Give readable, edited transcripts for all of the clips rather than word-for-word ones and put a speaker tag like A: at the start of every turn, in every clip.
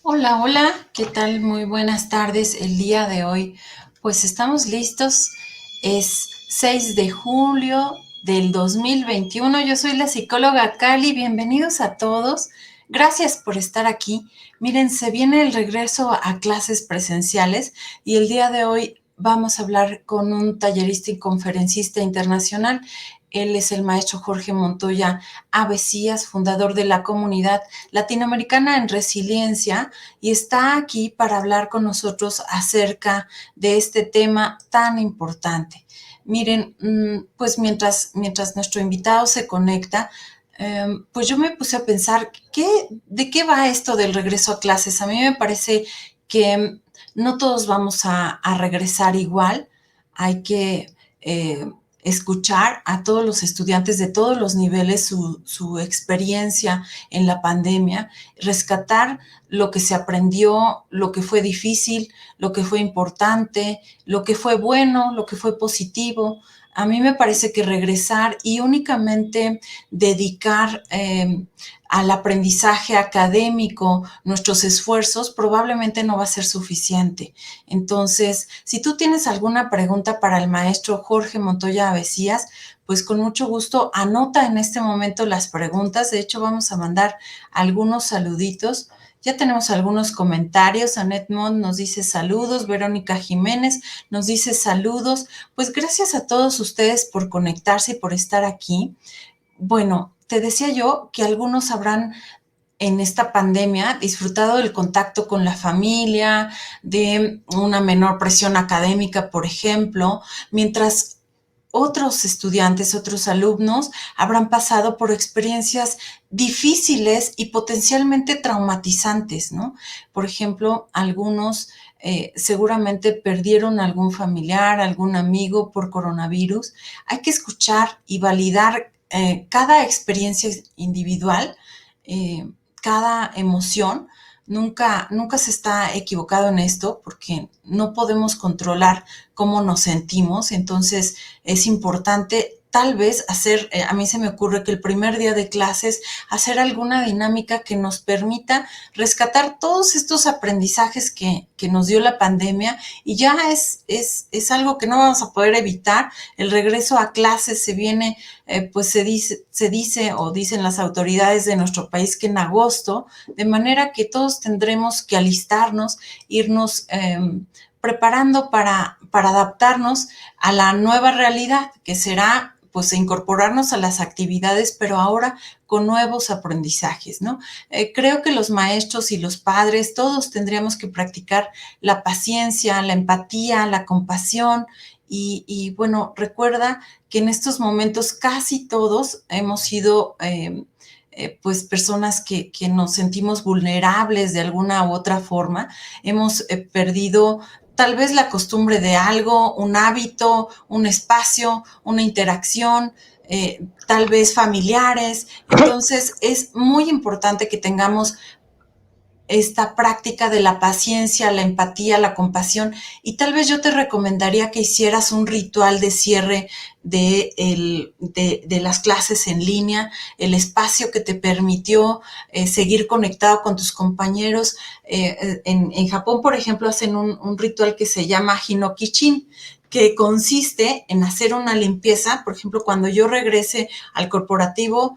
A: Hola, hola, ¿qué tal? Muy buenas tardes. El día de hoy, pues estamos listos. Es 6 de julio del 2021. Yo soy la psicóloga Cali. Bienvenidos a todos. Gracias por estar aquí. Miren, se viene el regreso a clases presenciales y el día de hoy vamos a hablar con un tallerista y conferencista internacional. Él es el maestro Jorge Montoya Avesías, fundador de la comunidad latinoamericana en resiliencia, y está aquí para hablar con nosotros acerca de este tema tan importante. Miren, pues mientras nuestro invitado se conecta, pues yo me puse a pensar, ¿de qué va esto del regreso a clases? A mí me parece que no todos vamos a regresar igual. Hay que escuchar a todos los estudiantes de todos los niveles su experiencia en la pandemia, rescatar lo que se aprendió, lo que fue difícil, lo que fue importante, lo que fue bueno, lo que fue positivo. A mí me parece que regresar y únicamente dedicar al aprendizaje académico nuestros esfuerzos probablemente no va a ser suficiente. Entonces, si tú tienes alguna pregunta para el maestro Jorge Montoya Avesías, pues con mucho gusto anota en este momento las preguntas. De hecho, vamos a mandar algunos saluditos. Ya tenemos algunos comentarios. Annette Mont nos dice saludos. Verónica Jiménez nos dice saludos. Pues gracias a todos ustedes por conectarse y por estar aquí. Bueno, te decía yo que algunos habrán en esta pandemia disfrutado del contacto con la familia, de una menor presión académica, por ejemplo, mientras otros estudiantes, otros alumnos habrán pasado por experiencias difíciles y potencialmente traumatizantes, ¿no? Por ejemplo, algunos seguramente perdieron algún familiar, algún amigo por coronavirus. Hay que escuchar y validar cada experiencia individual, eh, cada emoción. Nunca se está equivocado en esto porque no podemos controlar cómo nos sentimos. Entonces es importante tal vez hacer, a mí se me ocurre que el primer día de clases, hacer alguna dinámica que nos permita rescatar todos estos aprendizajes que nos dio la pandemia, y ya es algo que no vamos a poder evitar. El regreso a clases se viene, pues se dice o dicen las autoridades de nuestro país que en agosto, de manera que todos tendremos que alistarnos, irnos preparando para adaptarnos a la nueva realidad, que será pues incorporarnos a las actividades, pero ahora con nuevos aprendizajes, ¿no? Creo que los maestros y los padres, todos tendríamos que practicar la paciencia, la empatía, la compasión, y bueno, recuerda que en estos momentos casi todos hemos sido pues personas que nos sentimos vulnerables de alguna u otra forma. Hemos perdido tal vez la costumbre de algo, un hábito, un espacio, una interacción, tal vez familiares. Entonces es muy importante que tengamos esta práctica de la paciencia, la empatía, la compasión, y tal vez yo te recomendaría que hicieras un ritual de cierre de las clases en línea, el espacio que te permitió seguir conectado con tus compañeros. En Japón, por ejemplo, hacen un ritual que se llama Hinokichin, que consiste en hacer una limpieza. Por ejemplo, cuando yo regrese al corporativo,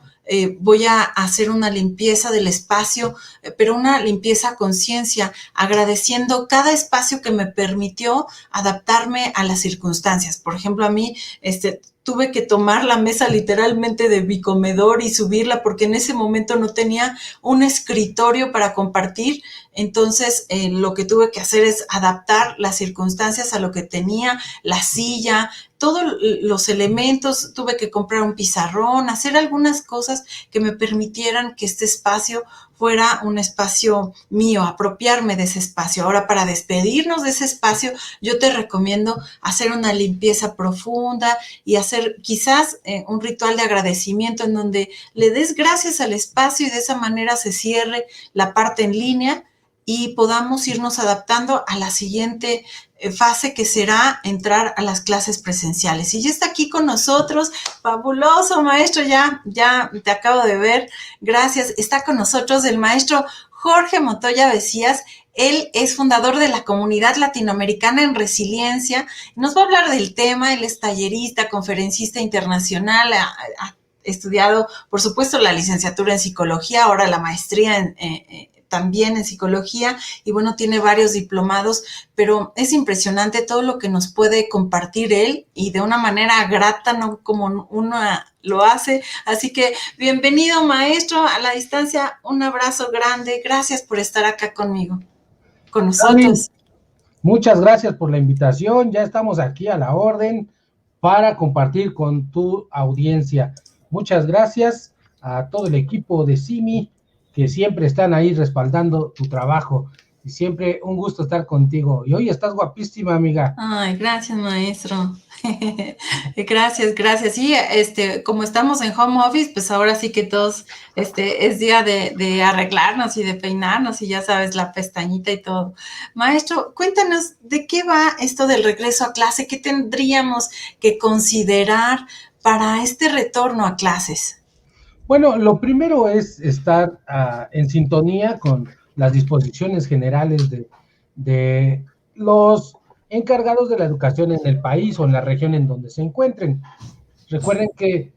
A: voy a hacer una limpieza del espacio, pero una limpieza a conciencia, agradeciendo cada espacio que me permitió adaptarme a las circunstancias. Por ejemplo, a mí, tuve que tomar la mesa literalmente de mi comedor y subirla porque en ese momento no tenía un escritorio para compartir. Entonces, lo que tuve que hacer es adaptar las circunstancias a lo que tenía, la silla, todos los elementos. Tuve que comprar un pizarrón, hacer algunas cosas que me permitieran que este espacio fuera un espacio mío, apropiarme de ese espacio. Ahora, para despedirnos de ese espacio, yo te recomiendo hacer una limpieza profunda y hacer quizás un ritual de agradecimiento en donde le des gracias al espacio, y de esa manera se cierre la parte en línea y podamos irnos adaptando a la siguiente fase, que será entrar a las clases presenciales. Y ya está aquí con nosotros, fabuloso maestro, ya te acabo de ver, gracias. Está con nosotros el maestro Jorge Montoya Becías. Él es fundador de la Comunidad Latinoamericana en Resiliencia. Nos va a hablar del tema. Él es tallerista, conferencista internacional, ha estudiado, por supuesto, la licenciatura en psicología, ahora la maestría también en psicología, y bueno, tiene varios diplomados, pero es impresionante todo lo que nos puede compartir él, y de una manera grata, no como uno lo hace. Así que bienvenido, maestro, a la distancia, un abrazo grande, gracias por estar acá conmigo, con
B: Gaby,
A: nosotros.
B: muchas gracias por la invitación. Ya estamos aquí a la orden para compartir con tu audiencia. Muchas gracias a todo el equipo de CIMI que siempre están ahí respaldando tu trabajo. Y siempre un gusto estar contigo. Y hoy estás guapísima, amiga.
A: Ay, gracias, maestro. Gracias, gracias. Sí, como estamos en home office, pues ahora sí que todos, es día de arreglarnos y de peinarnos y ya sabes, la pestañita y todo. Maestro, cuéntanos de qué va esto del regreso a clase, qué tendríamos que considerar para este retorno a clases.
B: Bueno, lo primero es estar en sintonía con las disposiciones generales de los encargados de la educación en el país o en la región en donde se encuentren. Recuerden que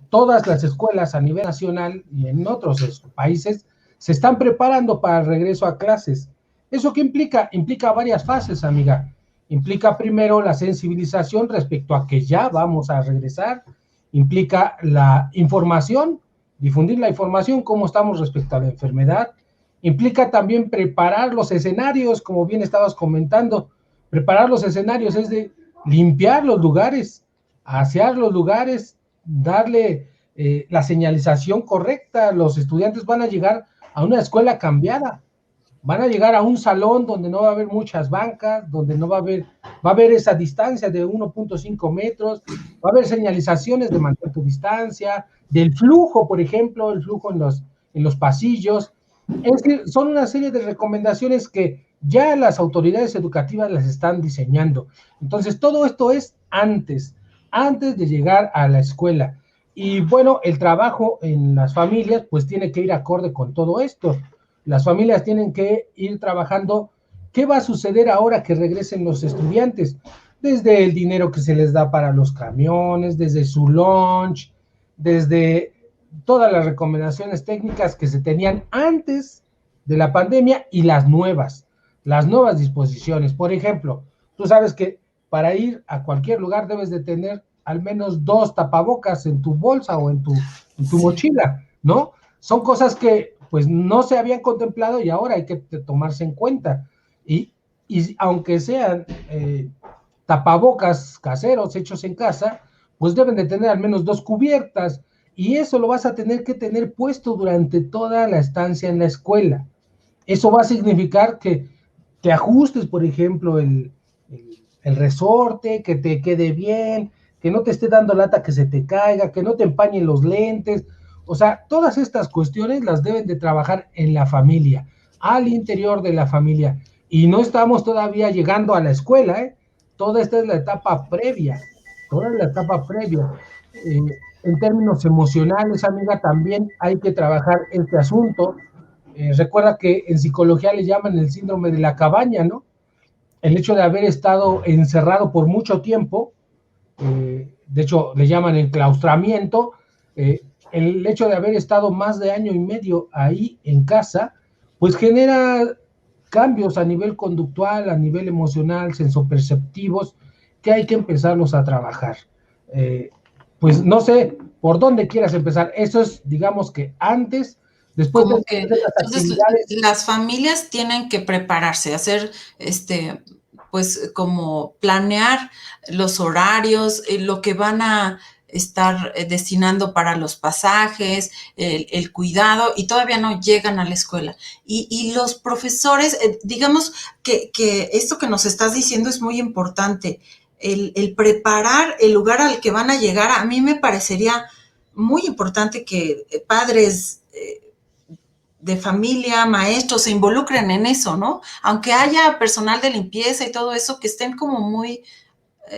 B: todas las escuelas a nivel nacional y en otros países se están preparando para el regreso a clases. ¿Eso qué implica? Implica varias fases, amiga. Implica primero la sensibilización respecto a que ya vamos a regresar, implica la información, difundir la información, cómo estamos respecto a la enfermedad, implica también preparar los escenarios, como bien estabas comentando, preparar los escenarios es de limpiar los lugares, asear los lugares, darle la señalización correcta. Los estudiantes van a llegar a una escuela cambiada, van a llegar a un salón donde no va a haber muchas bancas, donde no va a haber esa distancia de 1.5 metros, va a haber señalizaciones de mantener tu distancia, del flujo, por ejemplo, el flujo en los pasillos. Es que son una serie de recomendaciones que ya las autoridades educativas las están diseñando. Entonces, todo esto es antes de llegar a la escuela. Y bueno, el trabajo en las familias pues tiene que ir acorde con todo esto. Las familias tienen que ir trabajando qué va a suceder ahora que regresen los estudiantes, desde el dinero que se les da para los camiones, desde su lunch, desde todas las recomendaciones técnicas que se tenían antes de la pandemia y las nuevas disposiciones. Por ejemplo, tú sabes que para ir a cualquier lugar debes de tener al menos 2 tapabocas en tu bolsa o en tu
A: Sí.
B: mochila, ¿no? Son cosas que pues no se habían contemplado y ahora hay que tomarse en cuenta. Y aunque sean tapabocas caseros hechos en casa, pues deben de tener al menos 2 cubiertas y eso lo vas a tener que tener puesto durante toda la estancia en la escuela. Eso va a significar que te ajustes, por ejemplo, el resorte, que te quede bien, que no te esté dando lata que se te caiga, que no te empañen los lentes. O sea, todas estas cuestiones las deben de trabajar en la familia, al interior de la familia. Y no estamos todavía llegando a la escuela, ¿eh? Toda esta es la etapa previa, toda la etapa previa. En términos emocionales, amiga, también hay que trabajar este asunto. Recuerda que en psicología le llaman el síndrome de la cabaña, ¿no? El hecho de haber estado encerrado por mucho tiempo, de hecho le llaman enclaustramiento, el hecho de haber estado más de año y medio ahí en casa, pues genera cambios a nivel conductual, a nivel emocional, sensoperceptivos, que hay que empezarlos a trabajar. Eh, pues no sé por dónde quieras empezar. Eso es, digamos que antes, después de
A: Como que,
B: las
A: entonces,
B: actividades.
A: las familias tienen que prepararse, hacer, pues, como planear los horarios, lo que van a estar destinando para los pasajes, el cuidado, y todavía no llegan a la escuela. Y los profesores, digamos que esto que nos estás diciendo es muy importante. El preparar el lugar al que van a llegar, a mí me parecería muy importante que padres de familia, maestros, se involucren en eso, ¿no? Aunque haya personal de limpieza y todo eso, que estén como muy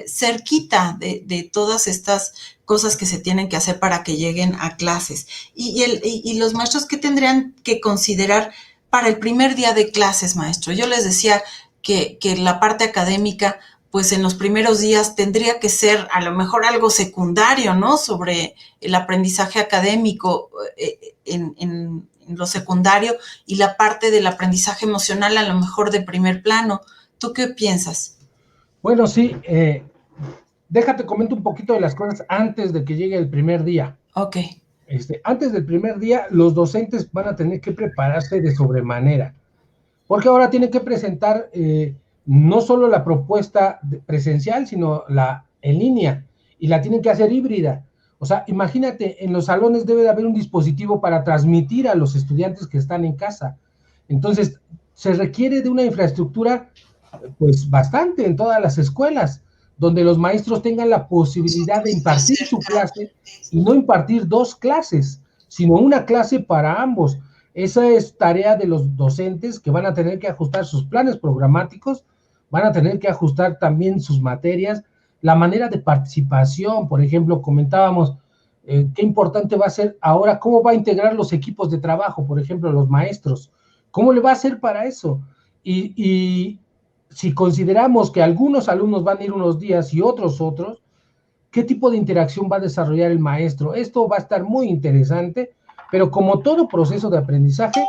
A: cerquita de todas estas cosas que se tienen que hacer para que lleguen a clases. Y los maestros, ¿qué tendrían que considerar para el primer día de clases, maestro? Yo les decía que la parte académica, pues en los primeros días tendría que ser a lo mejor algo secundario, ¿no? Sobre el aprendizaje académico en lo secundario y la parte del aprendizaje emocional a lo mejor de primer plano. ¿Tú qué piensas?
B: Bueno, sí, déjate comento un poquito de las cosas antes de que llegue el primer día.
A: Ok.
B: Antes del primer día, los docentes van a tener que prepararse de sobremanera, porque ahora tienen que presentar no solo la propuesta presencial, sino la en línea, y la tienen que hacer híbrida. O sea, imagínate, en los salones debe de haber un dispositivo para transmitir a los estudiantes que están en casa. Entonces, se requiere de una infraestructura, pues, bastante en todas las escuelas, donde los maestros tengan la posibilidad de impartir su clase y no impartir dos clases, sino una clase para ambos. Esa es tarea de los docentes, que van a tener que ajustar sus planes programáticos, van a tener que ajustar también sus materias, la manera de participación. Por ejemplo, comentábamos qué importante va a ser ahora, cómo va a integrar los equipos de trabajo, por ejemplo, los maestros, cómo le va a hacer para eso. Y si consideramos que algunos alumnos van a ir unos días y otros, ¿qué tipo de interacción va a desarrollar el maestro? Esto va a estar muy interesante, pero como todo proceso de aprendizaje,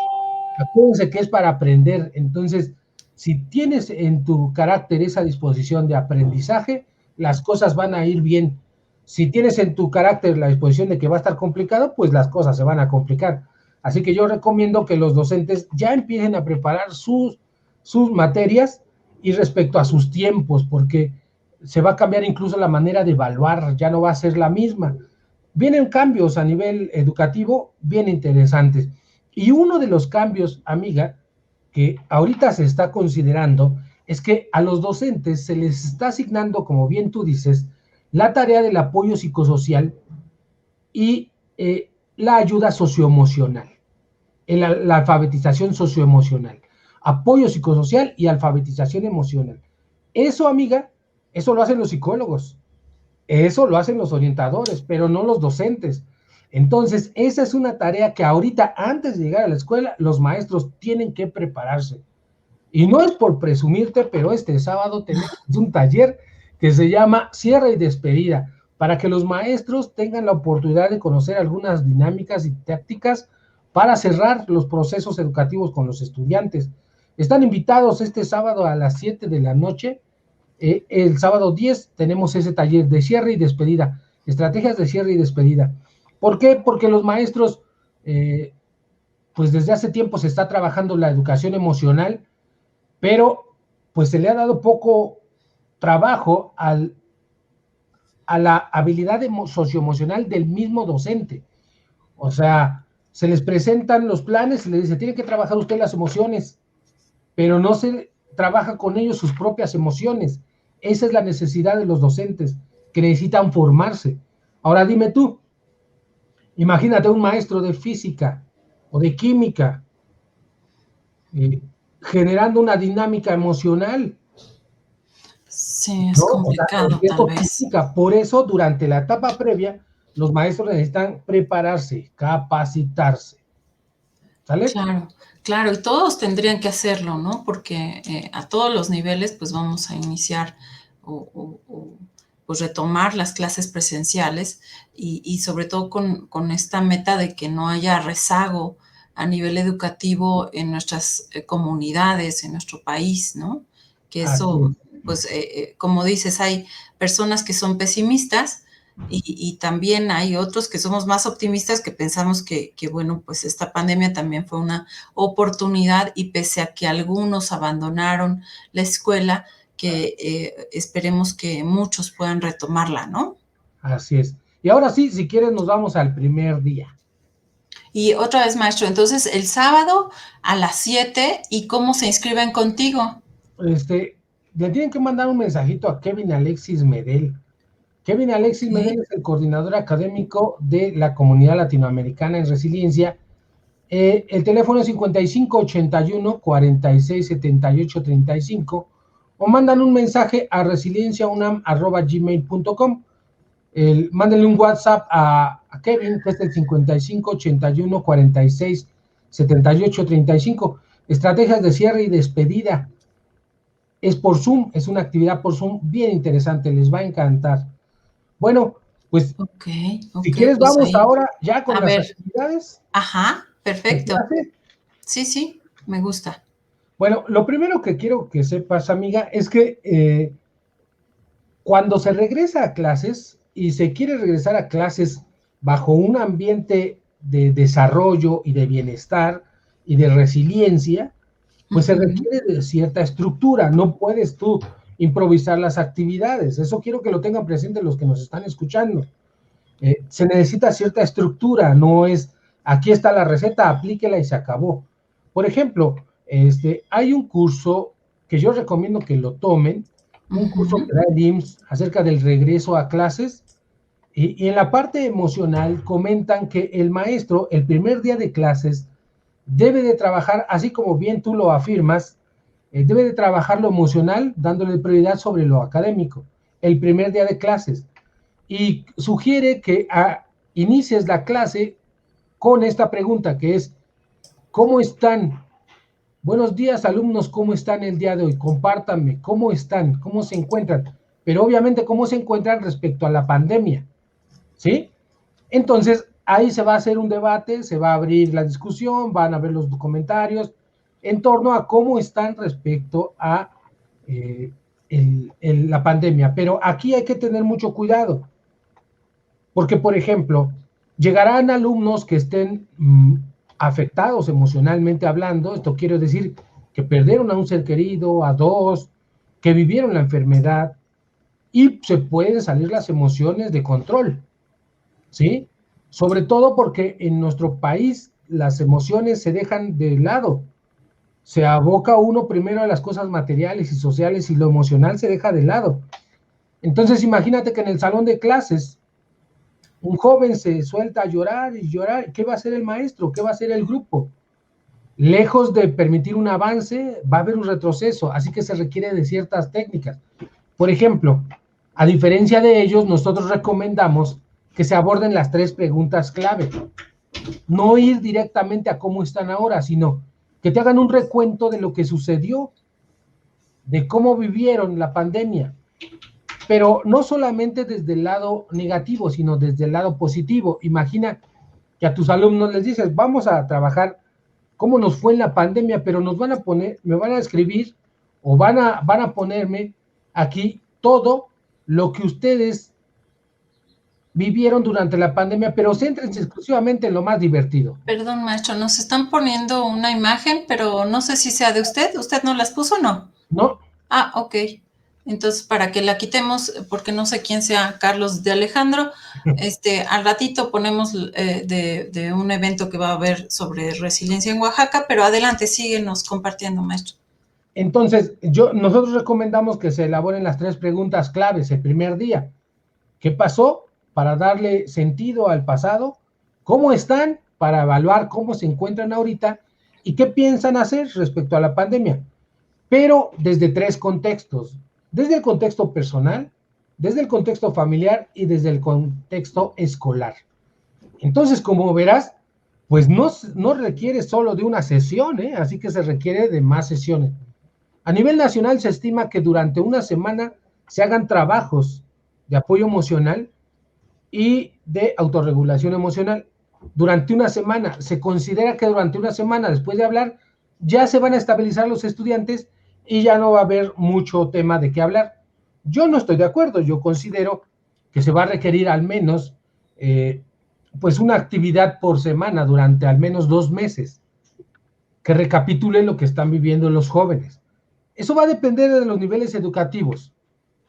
B: acuérdense que es para aprender. Entonces, si tienes en tu carácter esa disposición de aprendizaje, las cosas van a ir bien. Si tienes en tu carácter la disposición de que va a estar complicado, pues las cosas se van a complicar. Así que yo recomiendo que los docentes ya empiecen a preparar sus materias y respecto a sus tiempos, porque se va a cambiar incluso la manera de evaluar, ya no va a ser la misma. Vienen cambios a nivel educativo bien interesantes. Y uno de los cambios, amiga, que ahorita se está considerando, es que a los docentes se les está asignando, como bien tú dices, la tarea del apoyo psicosocial y la ayuda socioemocional, la alfabetización socioemocional, apoyo psicosocial y alfabetización emocional. Eso, amiga, eso lo hacen los psicólogos, eso lo hacen los orientadores, pero no los docentes. Entonces, esa es una tarea que ahorita, antes de llegar a la escuela, los maestros tienen que prepararse. Y no es por presumirte, pero este sábado tenemos un taller que se llama Cierre y Despedida, para que los maestros tengan la oportunidad de conocer algunas dinámicas y tácticas para cerrar los procesos educativos con los estudiantes. Están invitados este sábado a las 7 de la noche. El sábado 10 tenemos ese taller de cierre y despedida, estrategias de cierre y despedida. ¿Por qué? Porque los maestros, pues desde hace tiempo se está trabajando la educación emocional, pero pues se le ha dado poco trabajo a la habilidad socioemocional del mismo docente. O sea, se les presentan los planes y les dice, tiene que trabajar usted las emociones, pero no se trabaja con ellos sus propias emociones. Esa es la necesidad de los docentes, que necesitan formarse. Ahora dime tú, imagínate un maestro de física o de química generando una dinámica emocional.
A: Sí, es
B: ¿No? O sea,
A: complicado, tal vez.
B: física. Por eso, durante la etapa previa, los maestros necesitan prepararse, capacitarse. ¿Sale?
A: Claro, claro, y todos tendrían que hacerlo, ¿no? Porque a todos los niveles, pues vamos a iniciar o, pues retomar las clases presenciales y sobre todo con esta meta de que no haya rezago a nivel educativo en nuestras comunidades, en nuestro país, ¿no? Que
B: Así
A: eso,
B: es.
A: pues, como dices, hay personas que son pesimistas y también hay otros que somos más optimistas que pensamos que, bueno, pues esta pandemia también fue una oportunidad y pese a que algunos abandonaron la escuela, que esperemos que muchos puedan retomarla, ¿no?
B: Así es. Y ahora sí, si quieres, nos vamos al primer día.
A: Y otra vez, maestro, entonces el sábado a las 7 ¿y cómo se inscriben contigo?
B: Este, Le tienen que mandar un mensajito a Kevin Alexis Medel. Kevin Alexis
A: ¿Sí?
B: Medel es el coordinador académico de la Comunidad Latinoamericana en Resiliencia. El teléfono es 5581-467835 o mandan un mensaje a resilienciaunam@gmail.com. Mándenle un WhatsApp a Kevin, que es el 5581-467835. Estrategias de cierre y despedida. Es por Zoom, es una actividad por Zoom bien interesante, les va a encantar. Bueno, pues
A: Ok,
B: si
A: ok,
B: quieres
A: pues
B: vamos
A: ahí.
B: ahora ya con
A: A
B: las
A: ver,
B: actividades
A: ajá,
B: de
A: perfecto.
B: clase.
A: Sí, sí, me gusta.
B: Bueno, lo primero que quiero que sepas, amiga, es que cuando se regresa a clases y se quiere regresar a clases bajo un ambiente de desarrollo y de bienestar y de resiliencia, pues se
A: Ujú.
B: requiere de cierta estructura. No puedes tú improvisar las actividades. Eso quiero que lo tengan presente los que nos están escuchando. Se necesita cierta estructura, no es aquí está la receta, aplíquela y se acabó. Por ejemplo, hay un curso que yo recomiendo que lo tomen, un curso
A: Ujú.
B: que da el IMSS acerca del regreso a clases, y en la parte emocional comentan que el maestro, el primer día de clases, debe de trabajar, así como bien tú lo afirmas, debe de trabajar lo emocional, dándole prioridad sobre lo académico, el primer día de clases. Y sugiere que inicies la clase con esta pregunta que es, ¿cómo están? Buenos días, alumnos, ¿cómo están el día de hoy? Compártanme, ¿cómo están? ¿Cómo se encuentran? Pero obviamente, ¿cómo se encuentran respecto a la pandemia? ¿Sí? Entonces, ahí se va a hacer un debate, se va a abrir la discusión, van a ver los comentarios en torno a cómo están respecto a eh, la pandemia. Pero aquí hay que tener mucho cuidado, porque, por ejemplo, llegarán alumnos que estén afectados emocionalmente hablando, esto quiere decir que perdieron a un ser querido, a dos, que vivieron la enfermedad, y se pueden salir las emociones de control, ¿sí? Sobre todo porque en nuestro país las emociones se dejan de lado. Se aboca uno primero a las cosas materiales y sociales y lo emocional se deja de lado. Entonces imagínate que en el salón de clases un joven se suelta a llorar y llorar. ¿Qué va a hacer el maestro? ¿Qué va a hacer el grupo? Lejos de permitir un avance, va a haber un retroceso, así que se requiere de ciertas técnicas. Por ejemplo, a diferencia de ellos, nosotros recomendamos que se aborden las tres preguntas clave. No ir directamente a cómo están ahora, sino que te hagan un recuento de lo que sucedió, de cómo vivieron la pandemia, pero no solamente desde el lado negativo, sino desde el lado positivo. Imagina que a tus alumnos les dices, vamos a trabajar cómo nos fue en la pandemia, pero nos van a poner, me van a escribir o van a ponerme aquí todo lo que ustedes vivieron durante la pandemia, pero céntrense exclusivamente en lo más divertido.
A: Perdón, maestro, nos están poniendo una imagen, pero no sé si sea de usted. ¿Usted no las puso o no?
B: ¿No?
A: Ah, ok. Entonces, para que la quitemos, porque no sé quién sea Carlos de Alejandro, al ratito ponemos de un evento que va a haber sobre resiliencia en Oaxaca, pero adelante, síguenos compartiendo, maestro.
B: Entonces, nosotros recomendamos que se elaboren las tres preguntas claves el primer día. ¿Qué pasó? Para darle sentido al pasado. ¿Cómo están? Para evaluar cómo se encuentran ahorita y qué piensan hacer respecto a la pandemia. Pero desde tres contextos. Desde el contexto personal, desde el contexto familiar y desde el contexto escolar. Entonces, como verás, pues no requiere solo de una sesión, ¿eh? Así que se requiere de más sesiones. A nivel nacional se estima que durante una semana se hagan trabajos de apoyo emocional y de autorregulación emocional. Durante una semana, se considera que durante una semana después de hablar, ya se van a estabilizar los estudiantes y ya no va a haber mucho tema de qué hablar. Yo no estoy de acuerdo, yo considero que se va a requerir al menos pues una actividad por semana durante al menos 2 meses que recapitule lo que están viviendo los jóvenes. Eso va a depender de los niveles educativos.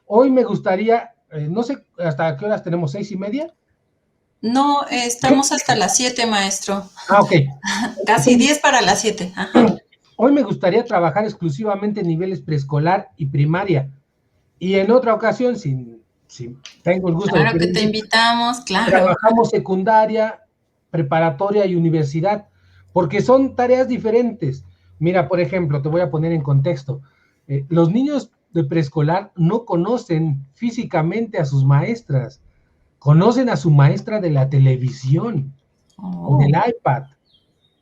B: Hoy me gustaría, no sé hasta qué horas tenemos, 6:30.
A: No, estamos hasta las 7, maestro.
B: Ok.
A: Casi 10 para las 7. Ajá.
B: Hoy me gustaría trabajar exclusivamente en niveles preescolar y primaria. Y en otra ocasión, si tengo el gusto de
A: Claro
B: que
A: que te
B: venir,
A: invitamos, claro.
B: trabajamos secundaria, preparatoria y universidad, porque son tareas diferentes. Mira, por ejemplo, te voy a poner en contexto. Los niños de preescolar no conocen físicamente a sus maestras, conocen a su maestra de la televisión o del
A: Oh.
B: iPad.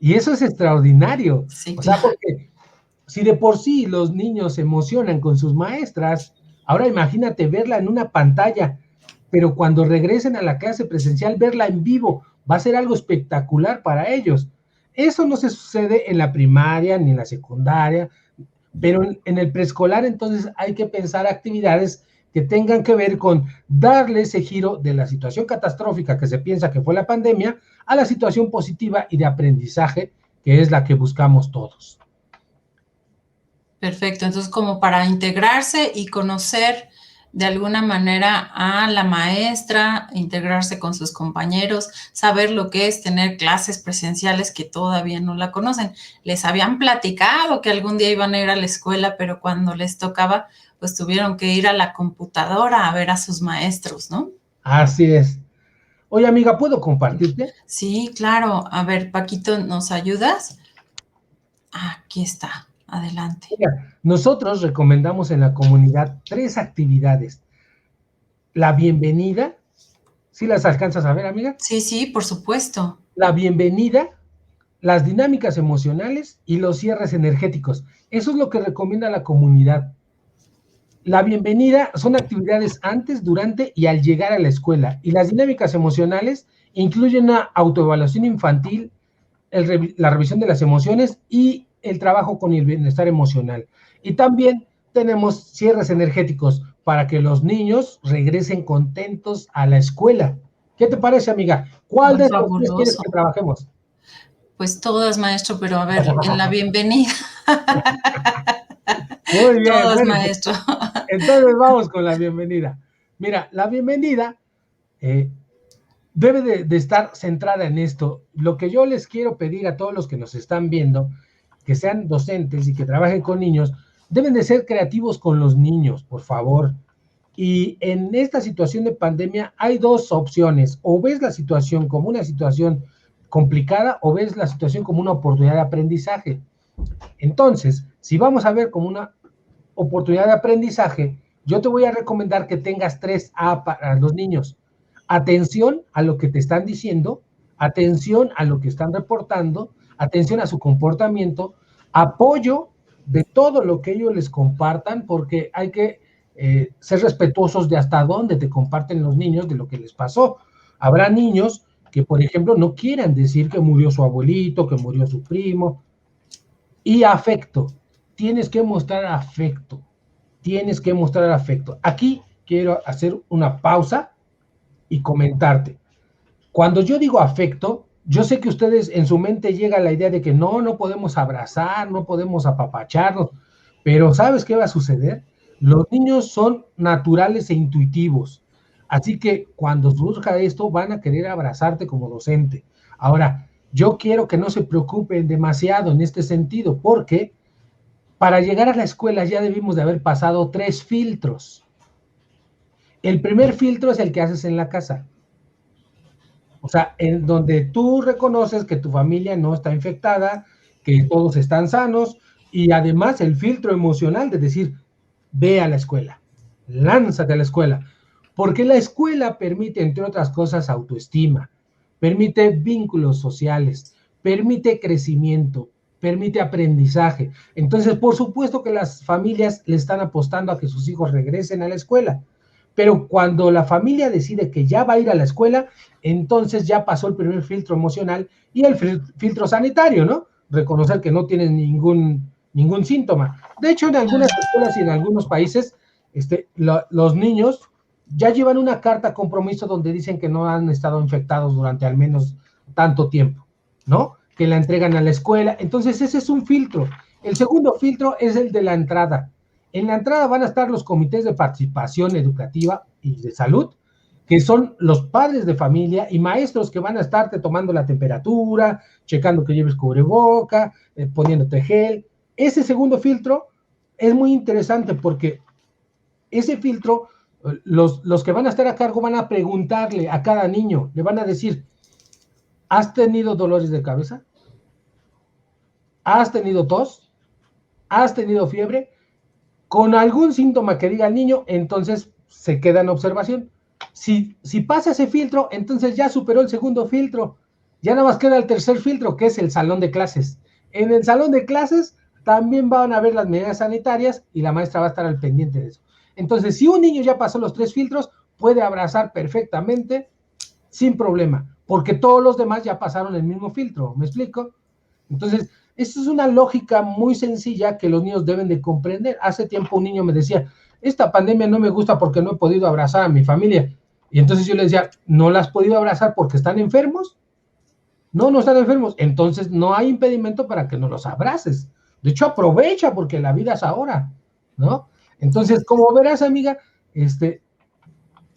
B: Y eso es extraordinario.
A: Sí,
B: O sea,
A: claro.
B: porque si de por sí los niños se emocionan con sus maestras, ahora imagínate verla en una pantalla, pero cuando regresen a la clase presencial, verla en vivo, va a ser algo espectacular para ellos. Eso no se sucede en la primaria ni en la secundaria, pero en el preescolar entonces hay que pensar actividades que tengan que ver con darle ese giro de la situación catastrófica que se piensa que fue la pandemia a la situación positiva y de aprendizaje que es la que buscamos todos.
A: Perfecto, entonces como para integrarse y conocer de alguna manera a la maestra, integrarse con sus compañeros, saber lo que es tener clases presenciales que todavía no la conocen. Les habían platicado que algún día iban a ir a la escuela, pero cuando les tocaba, pues tuvieron que ir a la computadora a ver a sus maestros, ¿no?
B: Así es. Oye, amiga, ¿puedo compartirte?
A: Sí, claro. A ver, Paquito, ¿nos ayudas? Aquí está. Adelante.
B: Mira, nosotros recomendamos en la comunidad 3 actividades. La bienvenida, ¿sí las alcanzas a ver, amiga?
A: Sí, sí, por supuesto.
B: La bienvenida, las dinámicas emocionales y los cierres energéticos. Eso es lo que recomienda la comunidad. La bienvenida son actividades antes, durante y al llegar a la escuela. Y las dinámicas emocionales incluyen una autoevaluación infantil, la revisión de las emociones y el trabajo con el bienestar emocional. Y también tenemos cierres energéticos para que los niños regresen contentos a la escuela. ¿Qué te parece, amiga? ¿Cuál
A: Muy
B: de estos tres quieres
A: fabuloso.
B: que trabajemos?
A: Pues todas, maestro, pero a ver, en la bienvenida.
B: Muy bien,
A: Todas,
B: bueno,
A: maestro.
B: entonces vamos con la bienvenida. Mira, la bienvenida eh, debe de estar centrada en esto. Lo que yo les quiero pedir a todos los que nos están viendo, que sean docentes y que trabajen con niños, deben de ser creativos con los niños, por favor. Y en esta situación de pandemia hay dos opciones: o ves la situación como una situación complicada o ves la situación como una oportunidad de aprendizaje. Entonces, si vamos a ver como una oportunidad de aprendizaje, yo te voy a recomendar que tengas 3A para los niños. Atención a lo que te están diciendo, atención a lo que están reportando, atención a su comportamiento, apoyo de todo lo que ellos les compartan, porque hay que ser respetuosos de hasta dónde te comparten los niños de lo que les pasó. Habrá niños que, por ejemplo, no quieran decir que murió su abuelito, que murió su primo. Y afecto, tienes que mostrar afecto, tienes que mostrar afecto. Aquí quiero hacer una pausa y comentarte. Cuando yo digo afecto, yo sé que ustedes en su mente llega la idea de que no podemos abrazar, no podemos apapacharnos, pero ¿sabes qué va a suceder? Los niños son naturales e intuitivos, así que cuando surja esto van a querer abrazarte como docente. Ahora, yo quiero que no se preocupen demasiado en este sentido, porque para llegar a la escuela ya debimos de haber pasado 3 filtros. El primer filtro es el que haces en la casa. O sea, en donde tú reconoces que tu familia no está infectada, que todos están sanos, y además el filtro emocional de decir, ve a la escuela, lánzate a la escuela, porque la escuela permite, entre otras cosas, autoestima, permite vínculos sociales, permite crecimiento, permite aprendizaje. Entonces, por supuesto que las familias le están apostando a que sus hijos regresen a la escuela, pero cuando la familia decide que ya va a ir a la escuela, entonces ya pasó el primer filtro emocional y el filtro sanitario, ¿no? Reconocer que no tienes ningún síntoma. De hecho, en algunas escuelas y en algunos países, los niños ya llevan una carta compromiso donde dicen que no han estado infectados durante al menos tanto tiempo, ¿no? Que la entregan a la escuela. Entonces, ese es un filtro. El segundo filtro es el de la entrada. En la entrada van a estar los comités de participación educativa y de salud, que son los padres de familia y maestros que van a estarte tomando la temperatura, checando que lleves cubreboca, poniéndote gel. Ese segundo filtro es muy interesante porque ese filtro, los que van a estar a cargo van a preguntarle a cada niño, le van a decir, ¿has tenido dolores de cabeza? ¿Has tenido tos? ¿Has tenido fiebre? Con algún síntoma que diga el niño, entonces se queda en observación. Si pasa ese filtro, entonces ya superó el segundo filtro. Ya nada más queda el tercer filtro, que es el salón de clases. En el salón de clases también van a ver las medidas sanitarias y la maestra va a estar al pendiente de eso. Entonces, si un niño ya pasó los 3 filtros, puede abrazar perfectamente sin problema, porque todos los demás ya pasaron el mismo filtro, ¿me explico? Entonces, esta es una lógica muy sencilla que los niños deben de comprender. Hace tiempo un niño me decía, esta pandemia no me gusta porque no he podido abrazar a mi familia. Y entonces yo le decía, ¿no la has podido abrazar porque están enfermos? No, no están enfermos. Entonces no hay impedimento para que no los abraces. De hecho, aprovecha porque la vida es ahora, ¿no? Entonces, como verás, amiga,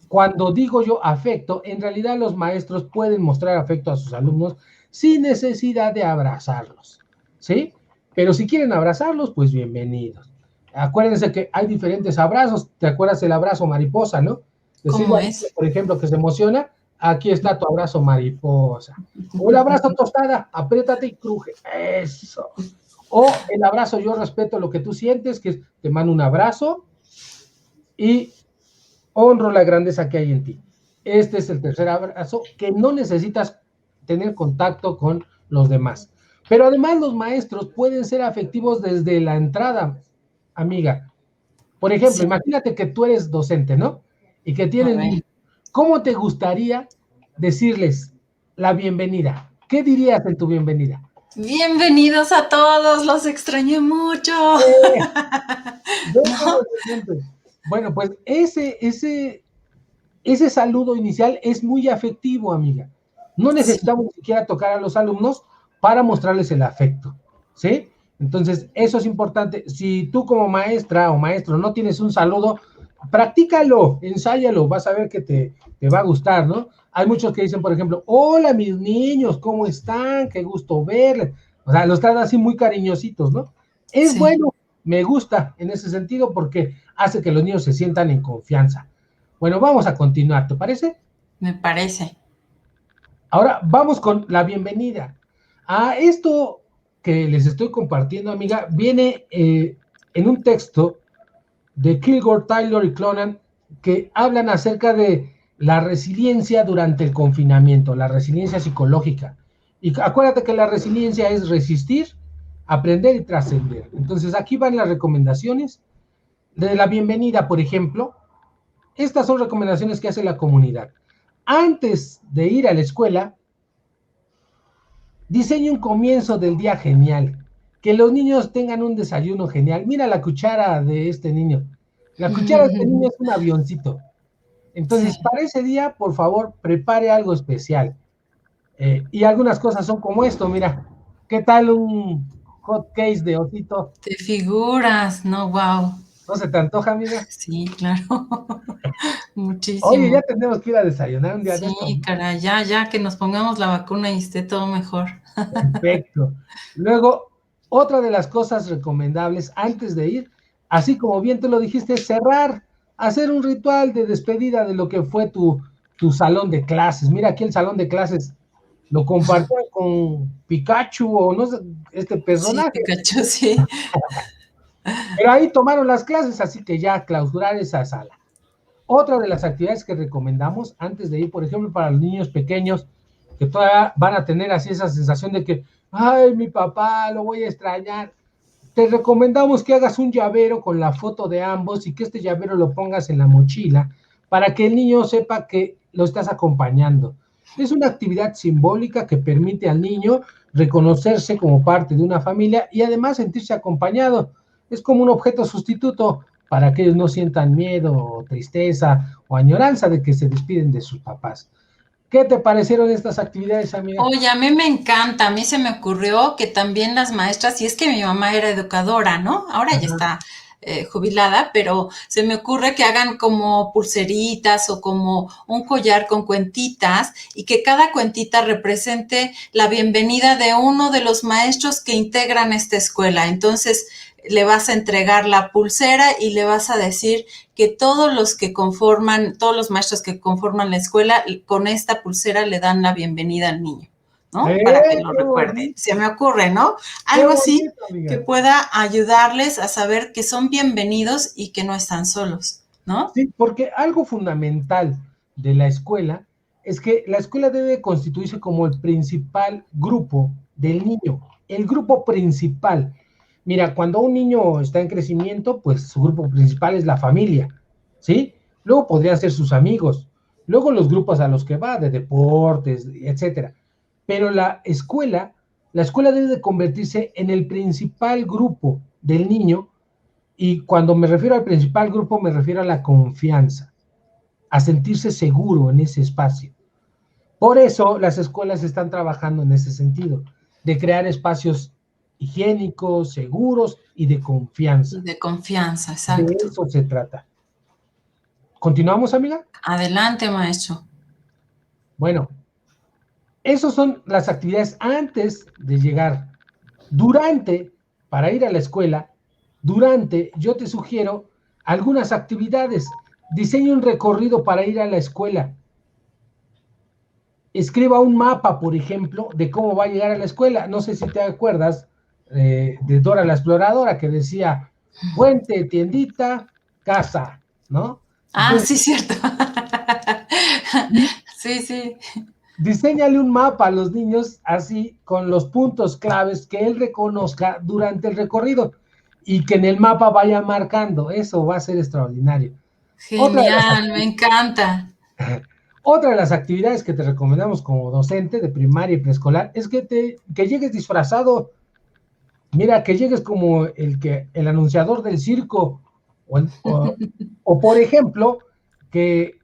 B: cuando digo yo afecto, en realidad los maestros pueden mostrar afecto a sus alumnos sin necesidad de abrazarlos, ¿sí? Pero si quieren abrazarlos, pues bienvenidos. Acuérdense que hay diferentes abrazos. ¿Te acuerdas el abrazo mariposa, no? Decirle
A: ¿Cómo
B: al niño,
A: es?
B: por ejemplo, que se emociona, aquí está tu abrazo mariposa. O el abrazo tostada, apriétate y cruje. Eso. O el abrazo yo respeto lo que tú sientes, que es, te mando un abrazo y honro la grandeza que hay en ti. Este es el tercer abrazo, que no necesitas tener contacto con los demás. Pero además los maestros pueden ser afectivos desde la entrada, amiga. Por ejemplo,
A: Sí,
B: imagínate que tú eres docente, ¿no? Y que
A: a
B: tienes
A: ver.
B: niños. ¿Cómo te gustaría decirles la bienvenida? ¿Qué dirías en tu bienvenida?
A: Bienvenidos a todos, los extrañé mucho.
B: Eh,
A: ¿No?
B: bueno, pues ese saludo inicial es muy afectivo, amiga. No
A: Sí,
B: necesitamos ni siquiera tocar a los alumnos para mostrarles el afecto, ¿sí? Entonces, eso es importante. Si tú como maestra o maestro no tienes un saludo, practícalo, ensáyalo, vas a ver que te va a gustar, ¿no? Hay muchos que dicen, por ejemplo, hola mis niños, ¿cómo están? Qué gusto verles. O sea, los tratan así muy cariñositos, ¿no? Es
A: sí,
B: bueno, me gusta en ese sentido porque hace que los niños se sientan en confianza. Bueno, vamos a continuar, ¿te parece?
A: me parece.
B: Ahora vamos con la bienvenida. A esto que les estoy compartiendo, amiga, viene en un texto de Kilgore, Taylor y Clonan que hablan acerca de la resiliencia durante el confinamiento, la resiliencia psicológica. Y acuérdate que la resiliencia es resistir, aprender y trascender. Entonces aquí van las recomendaciones de la bienvenida, por ejemplo. Estas son recomendaciones que hace la comunidad. Antes de ir a la escuela, diseñe un comienzo del día genial. Que los niños tengan un desayuno genial. Mira la cuchara de este niño. La cuchara de este niño es un avioncito. Entonces,
A: Sí,
B: para ese día, por favor, prepare algo especial. Y algunas cosas son como esto, mira. ¿Qué tal un hot case de osito?
A: te figuras, no, wow.
B: ¿No se te antoja, amiga?
A: Sí, claro,
B: Oye, ya
A: muchísimo.
B: tenemos que ir a desayunar un día de esto.
A: Sí, caray, ya, ya que nos pongamos la vacuna y esté todo mejor.
B: Perfecto. Luego, otra de las cosas recomendables antes de ir, así como bien te lo dijiste, es cerrar, hacer un ritual de despedida de lo que fue tu salón de clases. Mira, aquí el salón de clases lo compartieron con Pikachu o no sé, este
A: Sí,
B: personaje,
A: Pikachu, sí.
B: pero ahí tomaron las clases, así que ya clausurar esa sala. Otra de las actividades que recomendamos antes de ir, por ejemplo, para los niños pequeños, que todavía van a tener así esa sensación de que, ay, mi papá, lo voy a extrañar. Te recomendamos que hagas un llavero con la foto de ambos y que este llavero lo pongas en la mochila para que el niño sepa que lo estás acompañando. Es una actividad simbólica que permite al niño reconocerse como parte de una familia y además sentirse acompañado. Es como un objeto sustituto para que ellos no sientan miedo o tristeza o añoranza de que se despiden de sus papás. ¿Qué te parecieron estas actividades, amiga?
A: Oye, a mí me encanta, a mí se me ocurrió que también las maestras, y es que mi mamá era educadora, ¿no? Ahora ya
B: Ajá.
A: está jubilada, pero se me ocurre que hagan como pulseritas o como un collar con cuentitas y que cada cuentita represente la bienvenida de uno de los maestros que integran esta escuela. Entonces le vas a entregar la pulsera y le vas a decir que todos los que conforman, todos los maestros que conforman la escuela, con esta pulsera le dan la bienvenida al niño, ¿no? Para que lo
B: Qué
A: recuerde.
B: bonito,
A: Se me ocurre, ¿no?
B: qué
A: Algo así
B: bonito,
A: que
B: amiga.
A: pueda ayudarles a saber que son bienvenidos y que no están solos, ¿no?
B: Sí, porque algo fundamental de la escuela es que la escuela debe constituirse como el principal grupo del niño, el grupo principal. Mira, cuando un niño está en crecimiento, pues su grupo principal es la familia, ¿sí? Luego podrían ser sus amigos, luego los grupos a los que va, de deportes, etcétera. Pero la escuela debe de convertirse en el principal grupo del niño, y cuando me refiero al principal grupo me refiero a la confianza, a sentirse seguro en ese espacio. Por eso las escuelas están trabajando en ese sentido, de crear espacios higiénicos, seguros y de confianza.
A: De confianza,
B: De
A: exacto.
B: eso se trata. ¿Continuamos, amiga?
A: Adelante, maestro.
B: Bueno, esas son las actividades antes de llegar. Durante, para ir a la escuela, durante, yo te sugiero algunas actividades. Diseña un recorrido para ir a la escuela. Escriba un mapa, por ejemplo, de cómo va a llegar a la escuela. No sé si te acuerdas de Dora la Exploradora, que decía puente, tiendita, casa, ¿no?
A: Ah,
B: Entonces,
A: sí, cierto. Sí, sí.
B: diséñale un mapa a los niños así, con los puntos claves que él reconozca durante el recorrido y que en el mapa vaya marcando. Eso va a ser extraordinario. Otra de las,
A: Genial, me encanta.
B: otra de las actividades que te recomendamos como docente de primaria y preescolar es que llegues disfrazado. Mira, que llegues como el anunciador del circo, o, o por ejemplo, que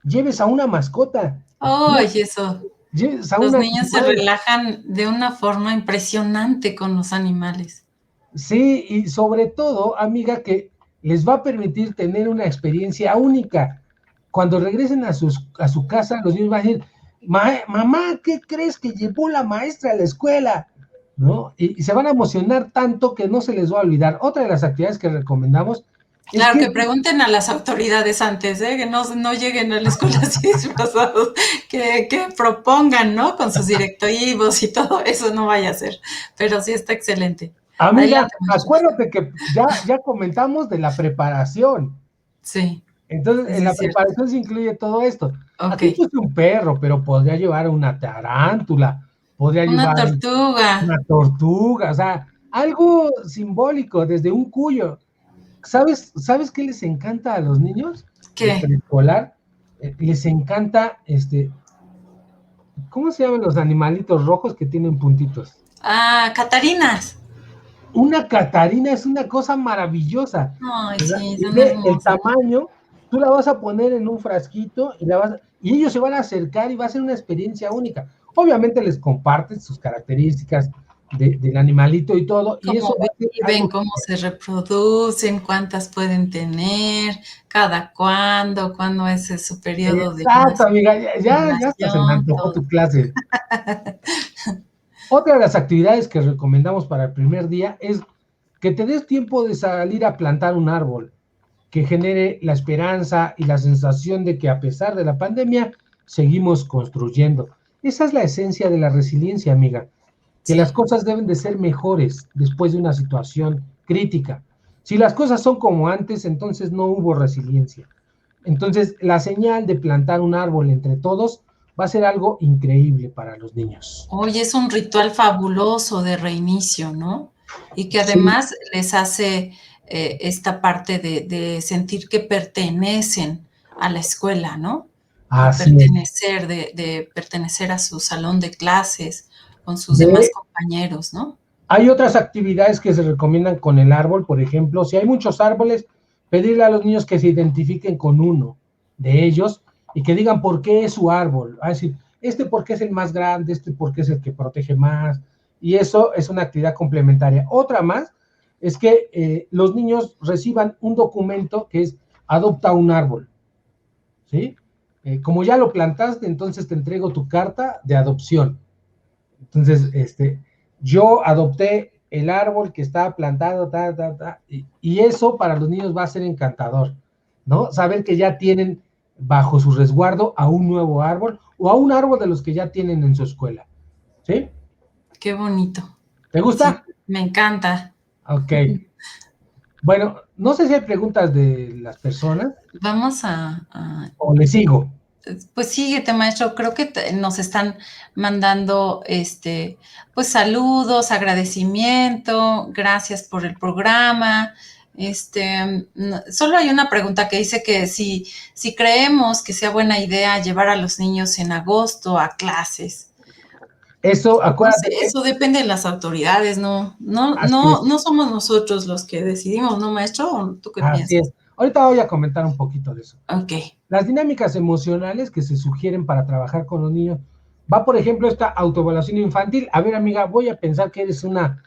B: lleves a una mascota,
A: Ay, eso.
B: lleves a un
A: Los niños se
B: animal.
A: relajan de una forma impresionante con los animales.
B: Sí, y sobre todo, amiga, que les va a permitir tener una experiencia única. Cuando regresen a su casa, los niños van a decir, mamá, ¿qué crees que llevó la maestra a la escuela? ¿No? Y se van a emocionar tanto que no se les va a olvidar. Otra de las actividades que recomendamos es
A: Claro,
B: que
A: que pregunten a las autoridades antes, ¿eh? Que no lleguen a la escuela así disfrazados, que propongan, ¿no? Con sus directivos y todo, eso no vaya a ser. Pero sí está excelente.
B: amiga,
A: Adelante, maestro.
B: acuérdate que ya comentamos de la preparación.
A: Sí,
B: Entonces,
A: sí,
B: en
A: sí,
B: la
A: es cierto.
B: preparación se incluye todo esto.
A: Ok.
B: Aquí puse un perro, pero podría llevar una tarántula, podría
A: Una
B: llevar
A: tortuga.
B: una tortuga, o sea, algo simbólico, desde un cuyo. ¿Sabes qué les encanta a los niños de
A: ¿Qué?
B: preescolar? Les encanta, ¿cómo se llaman los animalitos rojos que tienen puntitos?
A: Ah, Catarinas.
B: Una catarina es una cosa maravillosa,
A: Ay,
B: ¿verdad?
A: sí,
B: Y
A: son
B: ve el
A: hermosas.
B: tamaño, tú la vas a poner en un frasquito y ellos se van a acercar y va a ser una experiencia única. Obviamente les compartes sus características del animalito y todo, y eso
A: Cómo
B: va a ser
A: viven,
B: algo.
A: cómo se reproducen, cuántas pueden tener, cada cuándo, cuándo es su periodo de
B: Exacto, amiga, ya hasta se me
A: nación,
B: antojó
A: todo.
B: tu clase. Otra de las actividades que recomendamos para el primer día es que te des tiempo de salir a plantar un árbol, que genere la esperanza y la sensación de que a pesar de la pandemia, seguimos construyendo. Esa es la esencia de la resiliencia, amiga, que las
A: Sí.
B: cosas deben de ser mejores después de una situación crítica. Si las cosas son como antes, entonces no hubo resiliencia. Entonces, la señal de plantar un árbol entre todos va a ser algo increíble para los niños.
A: Hoy es un ritual fabuloso de reinicio, ¿no? Y que
B: Sí,
A: además les hace esta parte de sentir que pertenecen a la escuela, ¿no? De
B: así es.
A: pertenecer, de pertenecer a su salón de clases con sus demás
B: De,
A: compañeros, ¿no?
B: hay otras actividades que se recomiendan con el árbol, por ejemplo, si hay muchos árboles, pedirle a los niños que se identifiquen con uno de ellos y que digan por qué es su árbol. Es decir, este porque es el más grande, este porque es el que protege más. Y eso es una actividad complementaria. Otra más es que los niños reciban un documento que es adopta un árbol, ¿sí? Como ya lo plantaste, entonces te entrego tu carta de adopción. Entonces, yo adopté el árbol que estaba plantado, y eso para los niños va a ser encantador, ¿no? Saber que ya tienen bajo su resguardo a un nuevo árbol o a un árbol de los que ya tienen en su escuela, ¿sí?
A: Qué bonito.
B: ¿Te
A: Sí,
B: gusta?
A: me encanta.
B: Ok. Bueno, no sé si hay preguntas de las personas
A: Vamos a
B: o le sigo.
A: Pues síguete, maestro. Creo que nos están mandando pues saludos, agradecimiento, gracias por el programa. Solo hay una pregunta que dice que si creemos que sea buena idea llevar a los niños en agosto a clases.
B: Eso,
A: Pues no sé,
B: acuérdate que
A: eso depende de las autoridades,
B: así es,
A: no somos nosotros los que decidimos, ¿no, maestro? ¿Tú qué
B: así
A: piensas?
B: es. Ahorita voy a comentar un poquito de eso.
A: Ok.
B: Las dinámicas emocionales que se sugieren para trabajar con los niños, va por ejemplo esta autoevaluación infantil. A ver, amiga, voy a pensar que eres una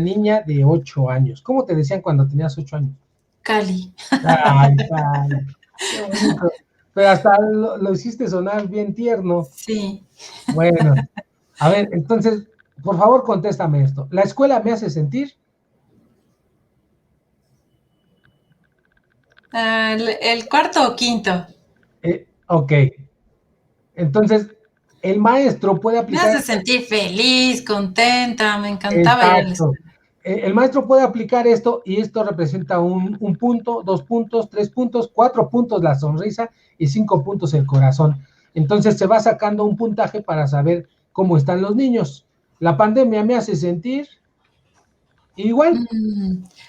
B: niña de 8 años. ¿Cómo te decían cuando tenías 8 años?
A: Cali.
B: Ay, Cali, qué bonito. Pero hasta lo hiciste sonar bien tierno.
A: Sí.
B: Bueno, a ver, entonces, por favor, contéstame esto. ¿La escuela me hace sentir?
A: El cuarto o quinto.
B: Ok. Entonces, el maestro puede
A: Me
B: aplicar.
A: hace sentir feliz, contenta, me encantaba ir a la
B: Exacto.
A: escuela.
B: El maestro puede aplicar esto y esto representa un punto, 2 puntos, 3 puntos, 4 puntos la sonrisa y 5 puntos el corazón. Entonces se va sacando un puntaje para saber cómo están los niños. La pandemia me hace sentir igual.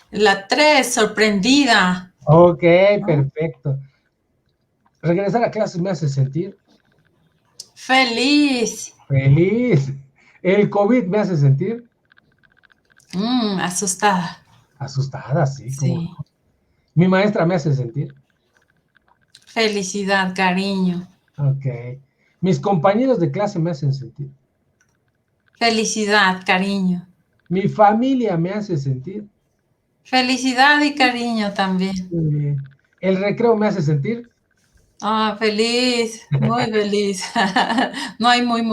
A: La 3, sorprendida.
B: Ok,
A: ¿No?
B: perfecto. Regresar a clases me hace sentir
A: Feliz.
B: feliz. El COVID me hace sentir
A: Asustada.
B: asustada, sí, como
A: Sí.
B: no. Mi maestra me hace sentir.
A: Felicidad, cariño.
B: Ok. Mis compañeros de clase me hacen sentir.
A: Felicidad, cariño.
B: Mi familia me hace sentir.
A: Felicidad y cariño también.
B: El recreo me hace sentir.
A: Ah, feliz, muy feliz. No hay muy.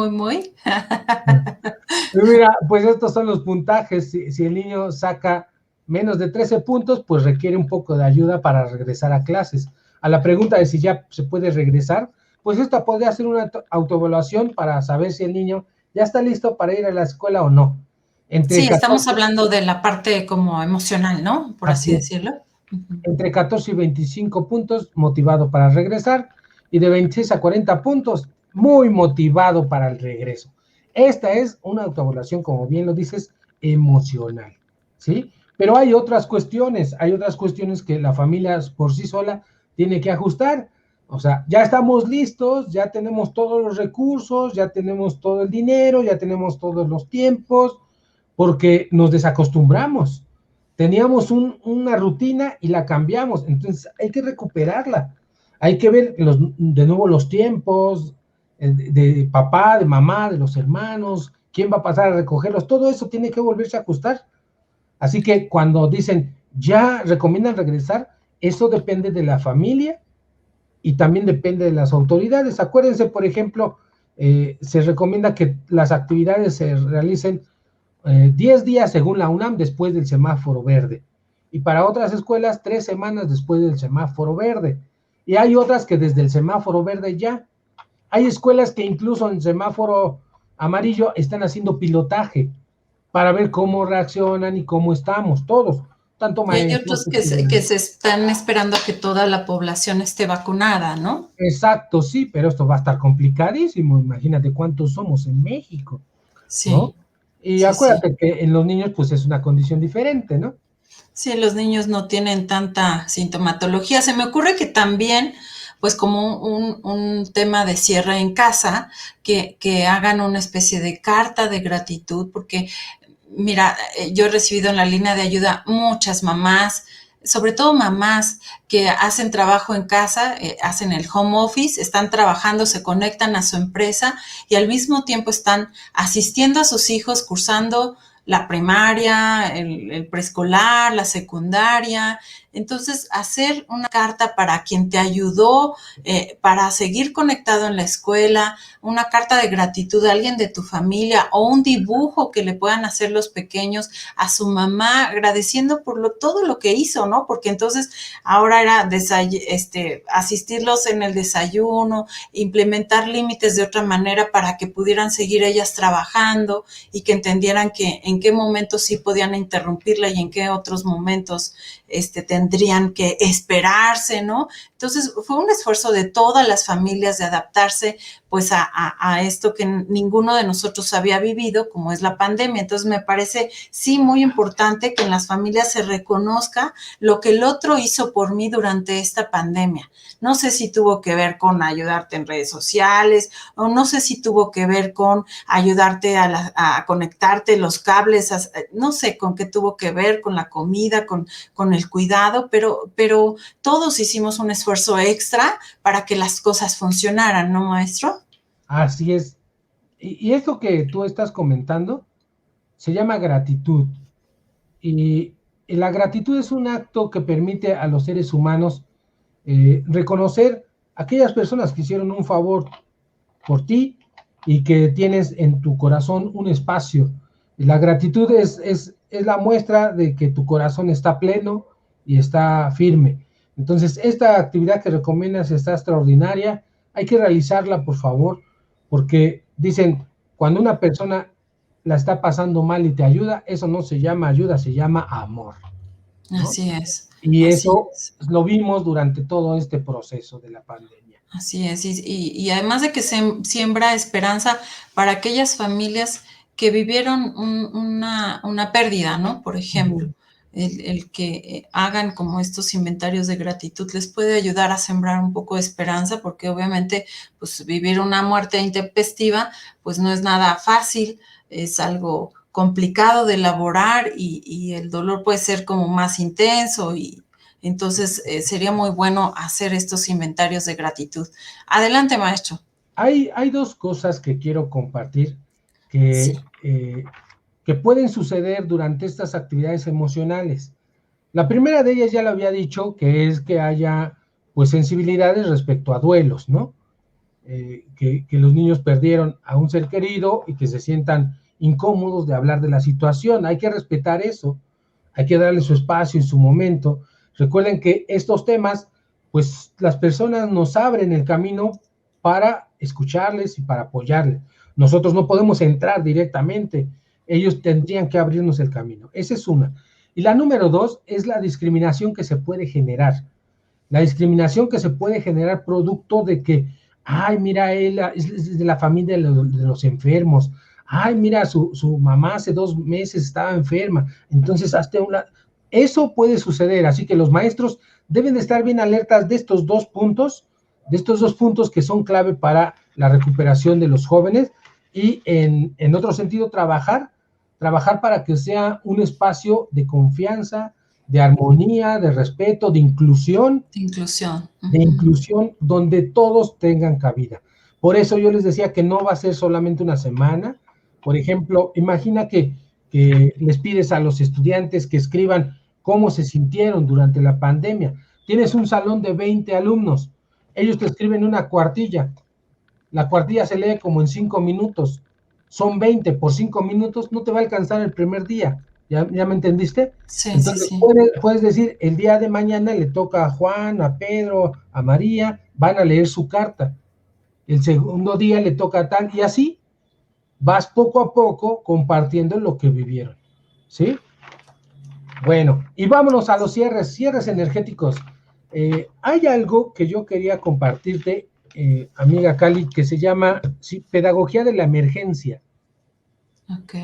B: Mira, pues estos son los puntajes. Si el niño saca menos de 13 puntos, pues requiere un poco de ayuda para regresar a clases. A la pregunta de si ya se puede regresar, pues esta podría ser una autoevaluación para saber si el niño ya está listo para ir a la escuela o no. Entre
A: Sí, estamos
B: 14,
A: hablando de la parte como emocional, ¿no? Por así
B: así es,
A: decirlo. Ujú.
B: entre 14 y 25 puntos, motivado para regresar, y de 26 a 40 puntos, muy motivado para el regreso. Esta es una autoevaluación, como bien lo dices, emocional, ¿sí? Pero hay otras cuestiones que la familia por sí sola tiene que ajustar. O sea, ya estamos listos, ya tenemos todos los recursos, ya tenemos todo el dinero, ya tenemos todos los tiempos, porque nos desacostumbramos. Teníamos una rutina y la cambiamos, entonces hay que recuperarla. Hay que ver de nuevo los tiempos de papá, de mamá, de los hermanos, quién va a pasar a recogerlos, todo eso tiene que volverse a ajustar. Así que cuando dicen ya recomiendan regresar, eso depende de la familia y también depende de las autoridades. Acuérdense, por ejemplo, se recomienda que las actividades se realicen 10 días según la UNAM después del semáforo verde. Y para otras escuelas, 3 semanas después del semáforo verde. Y hay otras que desde el semáforo verde ya. Hay escuelas que incluso en semáforo amarillo están haciendo pilotaje para ver cómo reaccionan y cómo estamos todos, tanto
A: Y hay
B: maestros,
A: otros que
B: estudiantes.
A: se están esperando a que toda la población esté vacunada, ¿no?
B: Exacto, sí, pero esto va a estar complicadísimo. Imagínate cuántos somos en México, ¿no?
A: Sí,
B: Y
A: sí.
B: acuérdate que en los niños, pues es una condición diferente, ¿no?
A: Sí, los niños no tienen tanta sintomatología. Se me ocurre que también, pues como un tema de cierre en casa, que hagan una especie de carta de gratitud, porque mira, yo he recibido en la línea de ayuda muchas mamás, sobre todo mamás que hacen trabajo en casa, hacen el home office, están trabajando, se conectan a su empresa y al mismo tiempo están asistiendo a sus hijos, cursando la primaria, el preescolar, la secundaria. Entonces, hacer una carta para quien te ayudó, para seguir conectado en la escuela, una carta de gratitud a alguien de tu familia o un dibujo que le puedan hacer los pequeños a su mamá, agradeciendo por todo lo que hizo, ¿no? Porque entonces ahora era asistirlos en el desayuno, implementar límites de otra manera para que pudieran seguir ellas trabajando y que entendieran que en en qué momentos sí podían interrumpirla y en qué otros momentos tendrían que esperarse, ¿no? Entonces fue un esfuerzo de todas las familias de adaptarse pues a esto que ninguno de nosotros había vivido, como es la pandemia. Entonces me parece sí muy importante que en las familias se reconozca lo que el otro hizo por mí durante esta pandemia. No sé si tuvo que ver con ayudarte en redes sociales, o no sé si tuvo que ver con ayudarte a conectarte los cables, no sé con qué tuvo que ver, con la comida, con el cuidado, pero todos hicimos un esfuerzo extra para que las cosas funcionaran, ¿no, maestro?
B: Así es. Y esto que tú estás comentando se llama gratitud. Y la gratitud es un acto que permite a los seres humanos reconocer a aquellas personas que hicieron un favor por ti y que tienes en tu corazón un espacio. La gratitud es la muestra de que tu corazón está pleno y está firme. Entonces, esta actividad que recomiendas está extraordinaria. Hay que realizarla, por favor, porque dicen, cuando una persona la está pasando mal y te ayuda, eso no se llama ayuda, se llama amor, ¿no?
A: Así es,
B: Y
A: así
B: eso
A: es.
B: lo vimos durante todo este proceso de la pandemia.
A: Así es, y además de que se siembra esperanza para aquellas familias que vivieron una pérdida, ¿no? Por
B: Uh
A: ejemplo,
B: -huh.
A: el que hagan como estos inventarios de gratitud les puede ayudar a sembrar un poco de esperanza, porque obviamente, pues vivir una muerte intempestiva, pues no es nada fácil, es algo complicado de elaborar y el dolor puede ser como más intenso y entonces, sería muy bueno hacer estos inventarios de gratitud. Adelante, maestro.
B: Hay dos cosas que quiero compartir
A: Sí.
B: que pueden suceder durante estas actividades emocionales. La primera de ellas ya lo había dicho, que es que haya pues sensibilidades respecto a duelos, ¿no? Que los niños perdieron a un ser querido y que se sientan incómodos de hablar de la situación. Hay que respetar eso, hay que darle su espacio y su momento. Recuerden que estos temas, pues las personas nos abren el camino para escucharles y para apoyarles. Nosotros no podemos entrar directamente, ellos tendrían que abrirnos el camino. Esa es una. Y la número dos es la discriminación que se puede generar. La discriminación que se puede generar producto de que, ay, mira, él es de la familia de los enfermos. Ay, mira, su mamá hace 2 meses estaba enferma. Entonces, hazte una... Eso puede suceder, así que los maestros deben de estar bien alertas de estos dos puntos que son clave para la recuperación de los jóvenes y en otro sentido trabajar para que sea un espacio de confianza, de armonía, de respeto,
A: Inclusión.
B: de inclusión donde todos tengan cabida. Por eso yo les decía que no va a ser solamente una semana. Por ejemplo, imagina que les pides a los estudiantes que escriban cómo se sintieron durante la pandemia. Tienes un salón de 20 alumnos, ellos te escriben una cuartilla, la cuartilla se lee como en 5 minutos, son 20 por 5 minutos, no te va a alcanzar el primer día, ¿ya me entendiste?
A: Sí, sí,
B: Entonces
A: sí.
B: puedes decir, el día de mañana le toca a Juan, a Pedro, a María, van a leer su carta, el segundo día le toca a tal, y así vas poco a poco compartiendo lo que vivieron, ¿sí? Bueno, y vámonos a los cierres energéticos. Hay algo que yo quería compartirte, amiga Cali, que se llama sí, pedagogía de la emergencia.
A: Ok.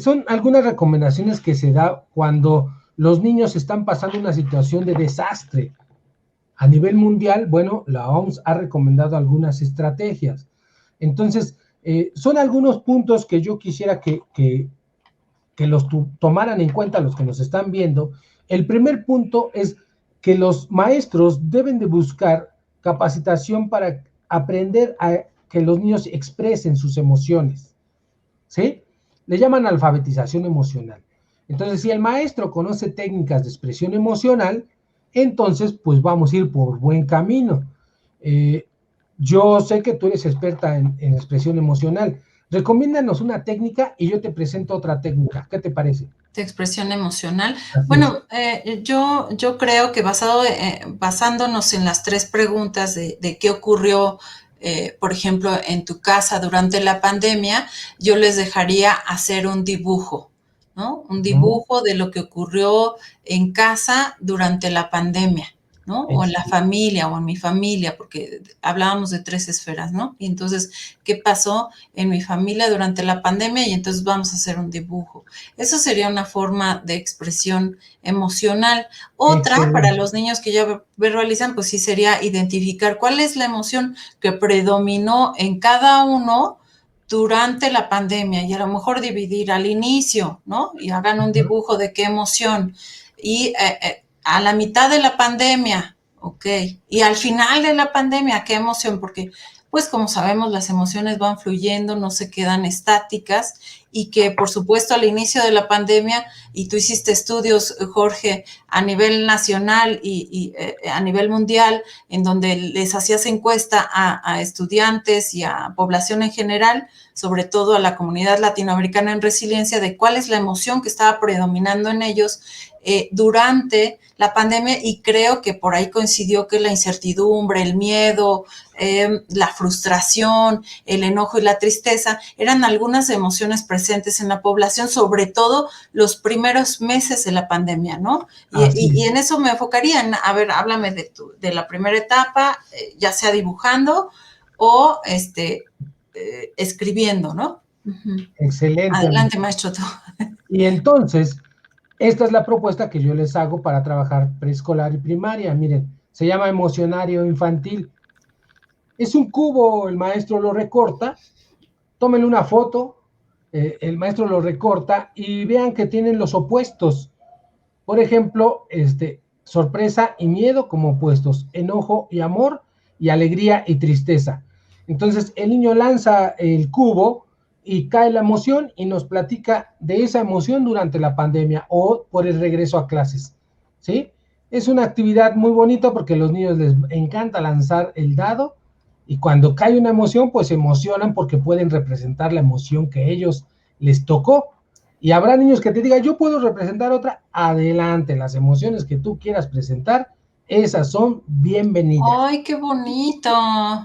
B: Son algunas recomendaciones que se da cuando los niños están pasando una situación de desastre. A nivel mundial, bueno, la OMS ha recomendado algunas estrategias. Entonces, son algunos puntos que yo quisiera que los tomaran en cuenta los que nos están viendo. El primer punto es que los maestros deben de buscar capacitación para aprender a que los niños expresen sus emociones, ¿sí? Le llaman alfabetización emocional. Entonces, si el maestro conoce técnicas de expresión emocional, entonces, pues vamos a ir por buen camino. Eh, yo sé que tú eres experta en expresión emocional. Recomiéndanos una técnica y yo te presento otra técnica. ¿Qué te parece?
A: De expresión emocional.
B: Así es.
A: Bueno, yo creo que basándonos en las tres preguntas de qué ocurrió por ejemplo, en tu casa durante la pandemia, yo les dejaría hacer un dibujo, ¿no? Un dibujo de lo que ocurrió en casa durante la pandemia, ¿no? O en la familia o en mi familia, porque hablábamos de 3 esferas, ¿no? Y entonces, ¿qué pasó en mi familia durante la pandemia? Y entonces vamos a hacer un dibujo. Eso sería una forma de expresión emocional. Otra, para
B: Excelente.
A: los niños que ya verbalizan, pues sí sería identificar cuál es la emoción que predominó en cada uno durante la pandemia y a lo mejor dividir al inicio, ¿no? Y hagan un dibujo de qué emoción. Y a la mitad de la pandemia, ok. Y al final de la pandemia, qué emoción, porque pues como sabemos las emociones van fluyendo, no se quedan estáticas y que por supuesto al inicio de la pandemia, y tú hiciste estudios, Jorge, a nivel nacional y a nivel mundial, en donde les hacías encuesta a estudiantes y a población en general, sobre todo a la comunidad latinoamericana en resiliencia, de cuál es la emoción que estaba predominando en ellos durante la pandemia, y creo que por ahí coincidió que la incertidumbre, el miedo, la frustración, el enojo y la tristeza eran algunas emociones presentes en la población, sobre todo los primeros meses de la pandemia, ¿no? Y en eso me enfocaría, a ver, háblame de la primera etapa, ya sea dibujando o escribiendo, ¿no? Uh-huh.
B: Excelente, amigo.
A: Adelante, maestro. Tú.
B: Y entonces, esta es la propuesta que yo les hago para trabajar preescolar y primaria. Miren, se llama emocionario infantil. Es un cubo, el maestro lo recorta, tómenle una foto, el maestro lo recorta y vean que tienen los opuestos. Por ejemplo, sorpresa y miedo como opuestos, enojo y amor, y alegría y tristeza. Entonces el niño lanza el cubo y cae la emoción y nos platica de esa emoción durante la pandemia o por el regreso a clases, ¿sí? Es una actividad muy bonita porque a los niños les encanta lanzar el dado y cuando cae una emoción, pues se emocionan porque pueden representar la emoción que ellos les tocó. Y habrá niños que te digan, yo puedo representar otra, adelante, las emociones que tú quieras presentar, esas son bienvenidas.
A: ¡Ay, qué bonito!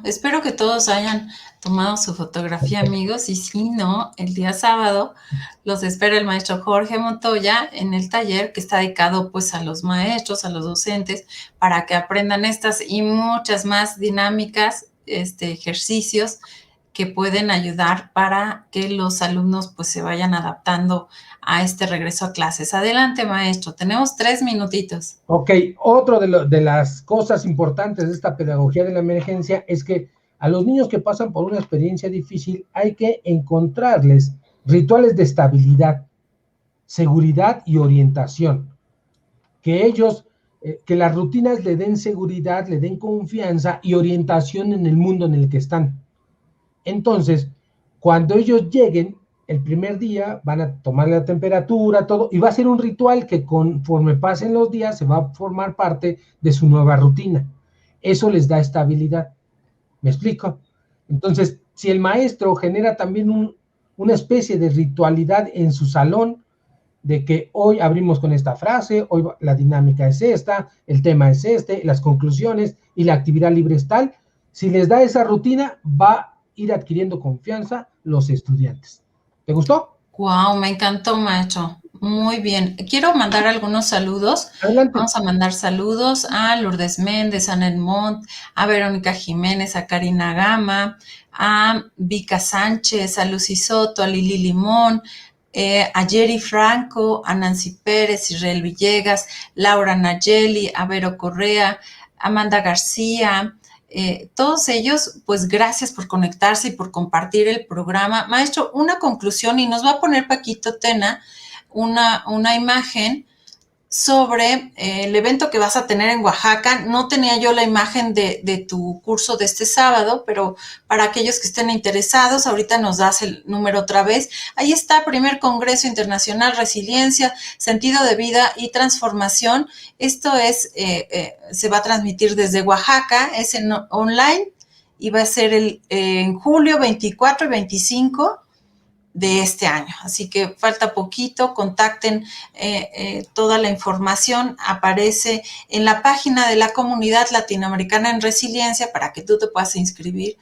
A: Espero que todos hayan tomado su fotografía, amigos, y si no, el día sábado los espera el maestro Jorge Montoya en el taller que está dedicado pues a los maestros, a los docentes, para que aprendan estas y muchas más dinámicas, ejercicios que pueden ayudar para que los alumnos pues se vayan adaptando a este regreso a clases. Adelante, maestro, tenemos 3 minutitos.
B: Ok, otro de las cosas importantes de esta pedagogía de la emergencia es que a los niños que pasan por una experiencia difícil hay que encontrarles rituales de estabilidad, seguridad y orientación. Que ellos, que las rutinas le den seguridad, le den confianza y orientación en el mundo en el que están. Entonces, cuando ellos lleguen, el primer día van a tomar la temperatura, todo, y va a ser un ritual que conforme pasen los días se va a formar parte de su nueva rutina. Eso les da estabilidad. ¿Me explico? Entonces, si el maestro genera también una especie de ritualidad en su salón, de que hoy abrimos con esta frase, hoy la dinámica es esta, el tema es las conclusiones y la actividad libre es tal, si les da esa rutina, va a ir adquiriendo confianza los estudiantes. ¿Te gustó?
A: Wow, me encantó, maestro. Muy bien. Quiero mandar algunos saludos.
B: Adelante.
A: Vamos a mandar saludos a Lourdes Méndez, a Nelmont, a Verónica Jiménez, a Karina Gama, a Vika Sánchez, a Lucy Soto, a Lili Limón, a Jerry Franco, a Nancy Pérez, Israel Villegas, Laura Nayeli, a Vero Correa, Amanda García, todos ellos, pues gracias por conectarse y por compartir el programa. Maestro, una conclusión, y nos va a poner Paquito Tena una imagen sobre el evento que vas a tener en Oaxaca. No tenía yo la imagen de tu curso de este sábado, pero para aquellos que estén interesados, ahorita nos das el número otra vez. Ahí está, Primer Congreso Internacional Resiliencia, Sentido de Vida y Transformación. Esto es, se va a transmitir desde Oaxaca, es en online y va a ser en julio 24 y 25 de este año. Así que falta poquito, contacten, toda la información aparece en la página de la Comunidad Latinoamericana en Resiliencia para que tú te puedas inscribir.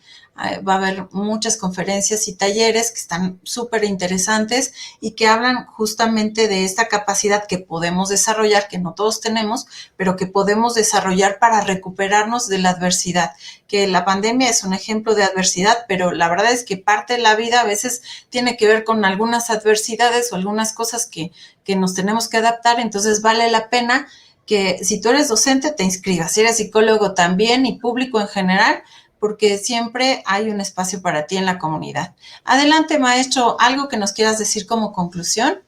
A: Va a haber muchas conferencias y talleres que están súper interesantes y que hablan justamente de esta capacidad que podemos desarrollar, que no todos tenemos, pero que podemos desarrollar para recuperarnos de la adversidad. Que la pandemia es un ejemplo de adversidad, pero la verdad es que parte de la vida a veces tiene que ver con algunas adversidades o algunas cosas que nos tenemos que adaptar, entonces vale la pena que si tú eres docente te inscribas, si eres psicólogo también y público en general, porque siempre hay un espacio para ti en la comunidad. Adelante, maestro, ¿algo que nos quieras decir como conclusión?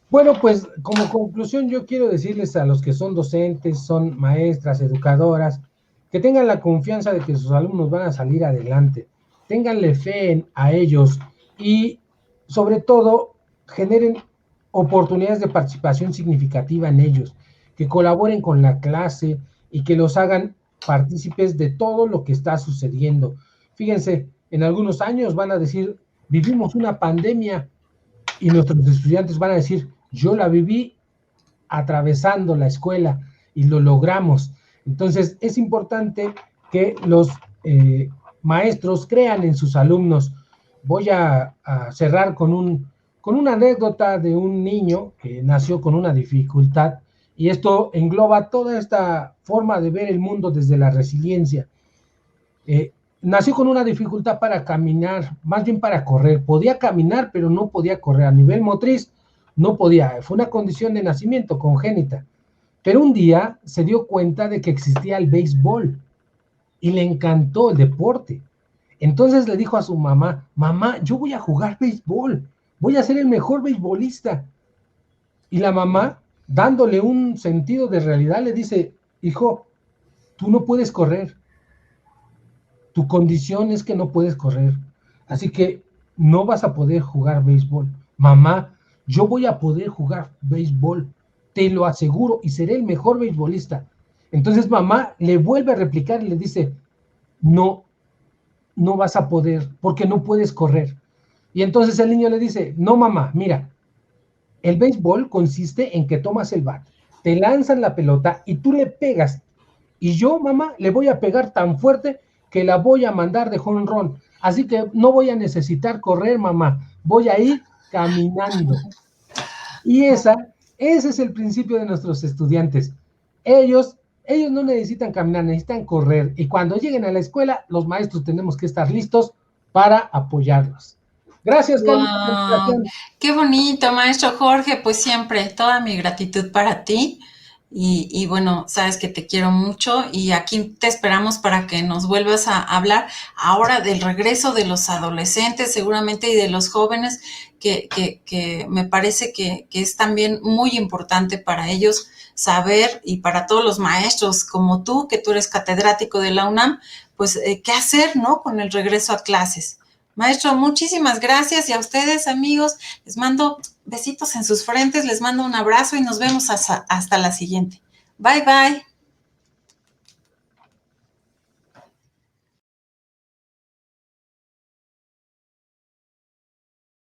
B: Bueno, pues como conclusión yo quiero decirles a los que son docentes, son maestras, educadoras, que tengan la confianza de que sus alumnos van a salir adelante, ténganle fe a ellos y sobre todo generen oportunidades de participación significativa en ellos, que colaboren con la clase y que los hagan partícipes de todo lo que está sucediendo. Fíjense, en algunos años van a decir, vivimos una pandemia y nuestros estudiantes van a decir, yo la viví atravesando la escuela y lo logramos. Entonces es importante que los maestros crean en sus alumnos. Voy a cerrar con una anécdota de un niño que nació con una dificultad y esto engloba toda esta forma de ver el mundo desde la resiliencia. Nació con una dificultad para caminar, más bien para correr. Podía caminar, pero no podía correr. A nivel motriz, no podía. Fue una condición de nacimiento congénita. Pero un día se dio cuenta de que existía el béisbol y le encantó el deporte. Entonces le dijo a su mamá, mamá, yo voy a jugar béisbol, voy a ser el mejor beisbolista. Y la mamá, dándole un sentido de realidad, le dice, hijo, tú no puedes correr. Tu condición es que no puedes correr. Así que no vas a poder jugar béisbol. Mamá, yo voy a poder jugar béisbol. Te lo aseguro y seré el mejor beisbolista. Entonces mamá le vuelve a replicar y le dice, no, no vas a poder porque no puedes correr. Y entonces el niño le dice, no mamá, mira, el béisbol consiste en que tomas el bat, te lanzan la pelota y tú le pegas. Y yo, mamá, le voy a pegar tan fuerte que la voy a mandar de jonrón. Así que no voy a necesitar correr, mamá. Voy a ir caminando. Y ese es el principio de nuestros estudiantes. Ellos no necesitan caminar, necesitan correr. Y cuando lleguen a la escuela, los maestros tenemos que estar listos para apoyarlos. Gracias, Carmen, por la
A: Wow,
B: invitación.
A: qué bonito, maestro Jorge, pues siempre toda mi gratitud para ti y bueno, sabes que te quiero mucho y aquí te esperamos para que nos vuelvas a hablar ahora del regreso de los adolescentes seguramente y de los jóvenes que me parece que es también muy importante para ellos saber y para todos los maestros como tú, que tú eres catedrático de la UNAM, pues qué hacer, ¿no? Con el regreso a clases. Maestro, muchísimas gracias y a ustedes, amigos, les mando besitos en sus frentes, les mando un abrazo y nos vemos hasta la siguiente. Bye, bye.